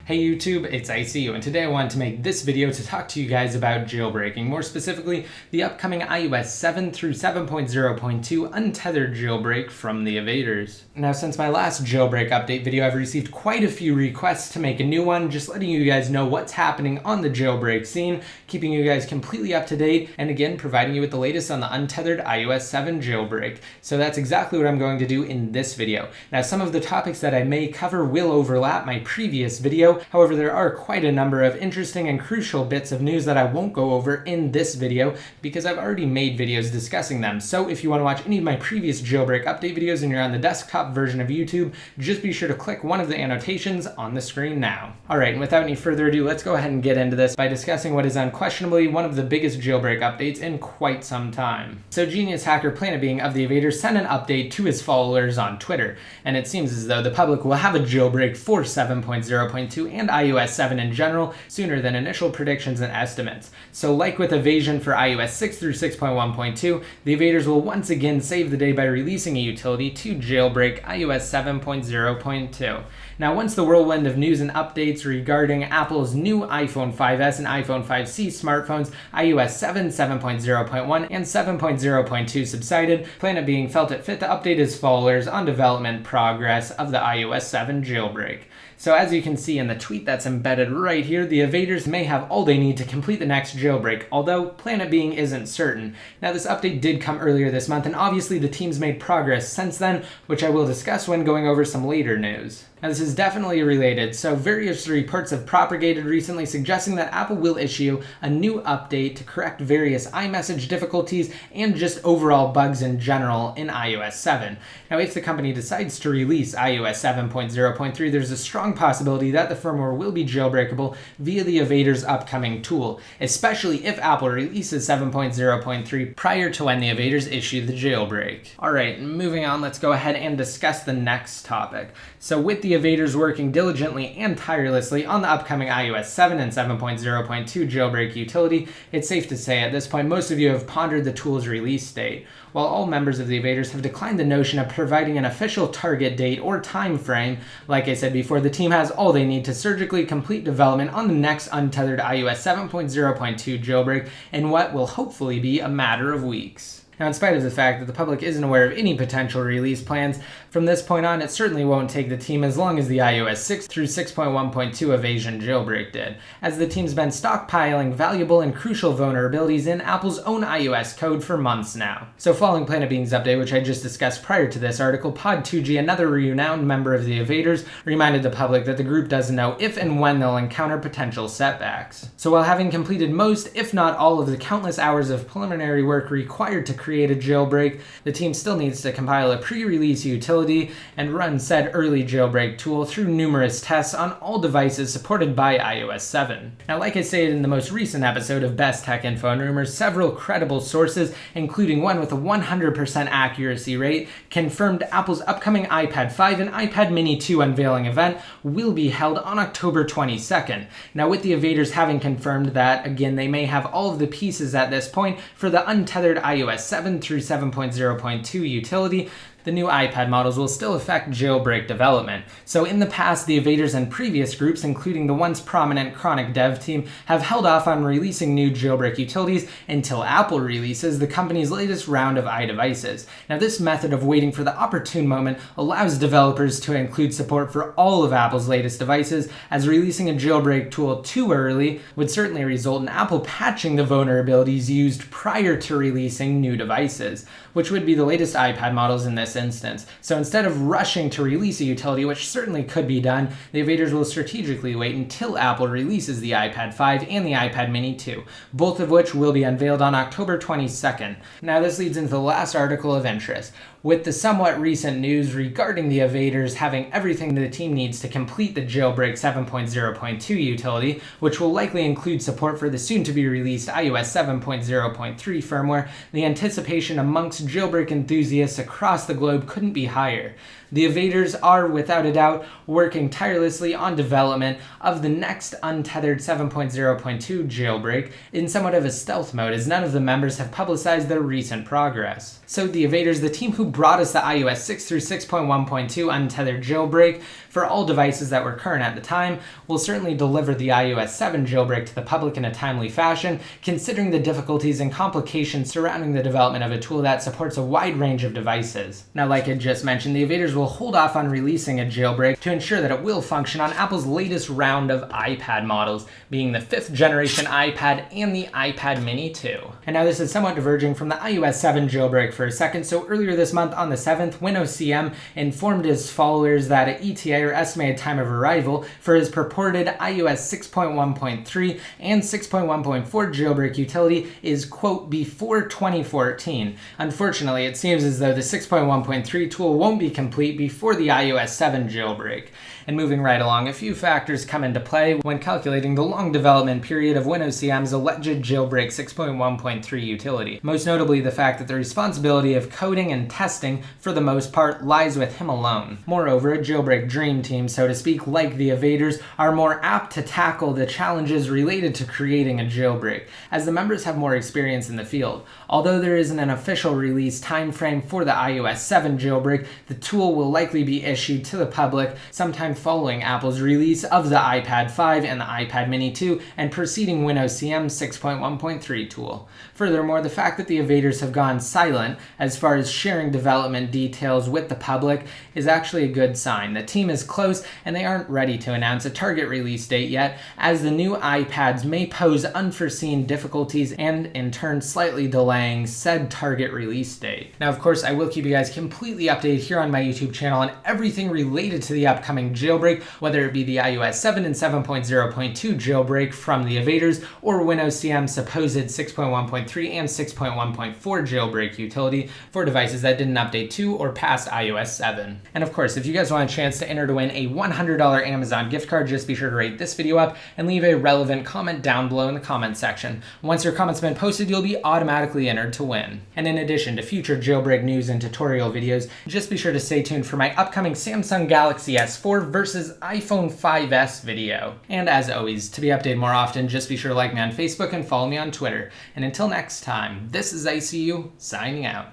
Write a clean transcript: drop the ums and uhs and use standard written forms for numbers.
Hey YouTube, it's ICU, and today I wanted to make this video to talk to you guys about jailbreaking, more specifically the upcoming iOS 7 through 7.0.2 Untethered jailbreak from the evaders. Now, since my last jailbreak update video, I've received quite a few requests to make a new one, just letting you guys know what's happening on the jailbreak scene, keeping you guys completely up to date, and again, providing you with the latest on the Untethered iOS 7 jailbreak. So that's exactly what I'm going to do in this video. Now, some of the topics that I may cover will overlap my previous video. However, there are quite a number of interesting and crucial bits of news that I won't go over in this video because I've already made videos discussing them. So if you want to watch any of my previous jailbreak update videos and you're on the desktop version of YouTube, just be sure to click one of the annotations on the screen now. Alright, and without any further ado, let's go ahead and get into this by discussing what is unquestionably one of the biggest jailbreak updates in quite some time. So genius hacker Planet Being of the Evaders sent an update to his followers on Twitter, and it seems as though the public will have a jailbreak for 7.0.2 and iOS 7 in general sooner than initial predictions and estimates. So like with Evasion for iOS 6 through 6.1.2, the Evaders will once again save the day by releasing a utility to jailbreak iOS 7.0.2. Now, once the whirlwind of news and updates regarding Apple's new iPhone 5S and iPhone 5C smartphones, iOS 7, 7.0.1, and 7.0.2 subsided, Planet Being felt it fit to update his followers on development progress of the iOS 7 jailbreak. So as you can see in the tweet that's embedded right here, the Evaders may have all they need to complete the next jailbreak, although Planet Being isn't certain. Now, this update did come earlier this month, and obviously the team's made progress since then, which I will discuss when going over some later news. Now, this is definitely related, so various reports have propagated recently suggesting that Apple will issue a new update to correct various iMessage difficulties and just overall bugs in general in iOS 7. Now, if the company decides to release iOS 7.0.3, there's a strong possibility that the firmware will be jailbreakable via the Evaders' upcoming tool, especially if Apple releases 7.0.3 prior to when the Evaders issue the jailbreak. Alright, moving on, let's go ahead and discuss the next topic. So with the Evaders working diligently and tirelessly on the upcoming iOS 7 and 7.0.2 jailbreak utility, it's safe to say at this point most of you have pondered the tool's release date. While all members of the Evaders have declined the notion of providing an official target date or time frame, like I said before, the team has all they need to surgically complete development on the next untethered iOS 7.0.2 jailbreak in what will hopefully be a matter of weeks. Now, in spite of the fact that the public isn't aware of any potential release plans, from this point on, it certainly won't take the team as long as the iOS 6 through 6.1.2 Evasion jailbreak did, as the team's been stockpiling valuable and crucial vulnerabilities in Apple's own iOS code for months now. So following Planet Being's update, which I just discussed prior to this article, Pod2G, another renowned member of the Evaders, reminded the public that the group doesn't know if and when they'll encounter potential setbacks. So while having completed most, if not all, of the countless hours of preliminary work required to create a jailbreak, the team still needs to compile a pre-release utility and run said early jailbreak tool through numerous tests on all devices supported by iOS 7. Now, like I stated in the most recent episode of Best Tech Info and Rumors, several credible sources, including one with a 100% accuracy rate, confirmed Apple's upcoming iPad 5 and iPad Mini 2 unveiling event will be held on October 22nd. Now, with the Evaders having confirmed that, again, they may have all of the pieces at this point for the untethered iOS 7 through 7.0.2 utility, the new iPad models will still affect jailbreak development. So in the past, the Evaders and previous groups, including the once prominent Chronic Dev team, have held off on releasing new jailbreak utilities until Apple releases the company's latest round of iDevices. Now, this method of waiting for the opportune moment allows developers to include support for all of Apple's latest devices, as releasing a jailbreak tool too early would certainly result in Apple patching the vulnerabilities used prior to releasing new devices, which would be the latest iPad models in this instance. So instead of rushing to release a utility, which certainly could be done, the Evaders will strategically wait until Apple releases the iPad 5 and the iPad Mini 2, both of which will be unveiled on October 22nd. Now, this leads into the last article of interest, with the somewhat recent news regarding the Evaders having everything the team needs to complete the jailbreak 7.0.2 utility, which will likely include support for the soon-to-be-released iOS 7.0.3 firmware. The anticipation amongst jailbreak enthusiasts across the globe couldn't be higher. The Evaders are, without a doubt, working tirelessly on development of the next Untethered 7.0.2 jailbreak in somewhat of a stealth mode, as none of the members have publicized their recent progress. So the Evaders, the team who brought us the iOS 6 through 6.1.2 Untethered jailbreak for all devices that were current at the time, will certainly deliver the iOS 7 jailbreak to the public in a timely fashion, considering the difficulties and complications surrounding the development of a tool that supports a wide range of devices. Now, like I just mentioned, the Evaders will hold off on releasing a jailbreak to ensure that it will function on Apple's latest round of iPad models, being the 5th generation iPad and the iPad mini 2. And now this is somewhat diverging from the iOS 7 jailbreak for a second. So earlier this month on the 7th, Winocm informed his followers that an ETA, or estimated time of arrival, for his purported iOS 6.1.3 and 6.1.4 jailbreak utility is, quote, before 2014. Unfortunately, it seems as though the 6.1.3 tool won't be complete before the iOS 7 jailbreak. And moving right along, a few factors come into play when calculating the long development period of Winocm's alleged jailbreak 6.1.3 utility. Most notably, the fact that the responsibility of coding and testing, for the most part, lies with him alone. Moreover, a jailbreak dream team, so to speak, like the Evaders, are more apt to tackle the challenges related to creating a jailbreak, as the members have more experience in the field. Although there isn't an official release timeframe for the iOS 7 jailbreak, the tool will likely be issued to the public sometime following Apple's release of the iPad 5 and the iPad mini 2 and preceding Winocm's 6.1.3 tool. Furthermore, the fact that the Evaders have gone silent as far as sharing development details with the public is actually a good sign. The team is close and they aren't ready to announce a target release date yet, as the new iPads may pose unforeseen difficulties and in turn slightly delaying said target release date. Now, of course, I will keep you guys completely updated here on my YouTube channel on everything related to the upcoming jailbreak, whether it be the iOS 7 and 7.0.2 jailbreak from the Evaders or Winocm's supposed 6.1.3 and 6.1.4 jailbreak utility for devices that didn't update to or past iOS 7. And of course, if you guys want a chance to enter to win a $100 Amazon gift card, just be sure to rate this video up and leave a relevant comment down below in the comment section. Once your comment's been posted, you'll be automatically entered to win. And in addition to future jailbreak news and tutorial videos, just be sure to stay tuned for my upcoming Samsung Galaxy S4 versus iPhone 5S video. And as always, to be updated more often, just be sure to like me on Facebook and follow me on Twitter. And until next time, this is ICU signing out.